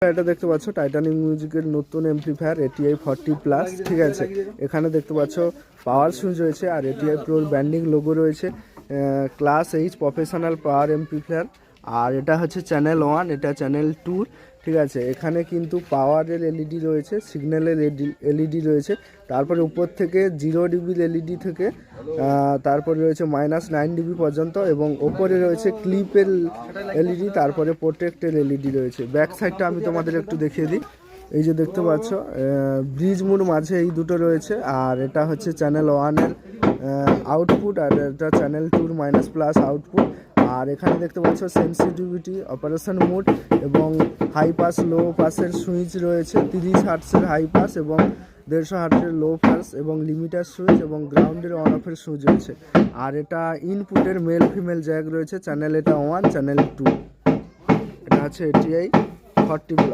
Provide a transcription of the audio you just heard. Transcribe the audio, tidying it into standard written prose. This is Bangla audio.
এটা দেখতে পাচ্ছ টাইটানিক মিউজিকের নতুন এমপ্লিফায়ার এটিআই 40+, ঠিক আছে। এখানে দেখতে পাচ্ছ পাওয়ার সুইচ রয়েছে আর এটিআই প্রোর ব্র্যান্ডিং লোগো রয়েছে। ক্লাস এইচ প্রফেশনাল পাওয়ার এমপ্লিফায়ার। আর এটা হচ্ছে চ্যানেল 1, এটা চ্যানেল 2, ঠিক আছে। এখানে কিন্তু পাওয়ারের এলইডি রয়েছে, সিগন্যালের এলইডি রয়েছে, তারপরে উপর থেকে 0 ডিবি এলইডি থেকে তারপরে রয়েছে -9 ডিবি পর্যন্ত, এবং ওপরে রয়েছে ক্লিপের এলইডি, তারপরে প্রোটেক্টের এলইডি রয়েছে। ব্যাক সাইডটা আমি তোমাদের একটু দেখিয়ে দিই। এই যে দেখতে পাচ্ছ ব্রিজ মোড মাঝে এই দুটো রয়েছে, আর এটা হচ্ছে চ্যানেল 1-এর আউটপুট, আর এটা চ্যানেল 2-র -+ আউটপুট। আর এখানে দেখতে পাচ্ছ সেন্সিটিভিটি, অপারেশন মোড এবং হাই পাস লো পাসের সুইচ রয়েছে। 30 হার্টসের হাই পাস এবং 150 হার্টসের লো পাস এবং লিমিটার সুইচ এবং গ্রাউন্ডের অন অফের সুইচ রয়েছে। আর এটা ইনপুটের মেল ফিমেল জ্যাক রয়েছে। চ্যানেল এটা 1, চ্যানেল 2। এটা হচ্ছে এটিআই 40+।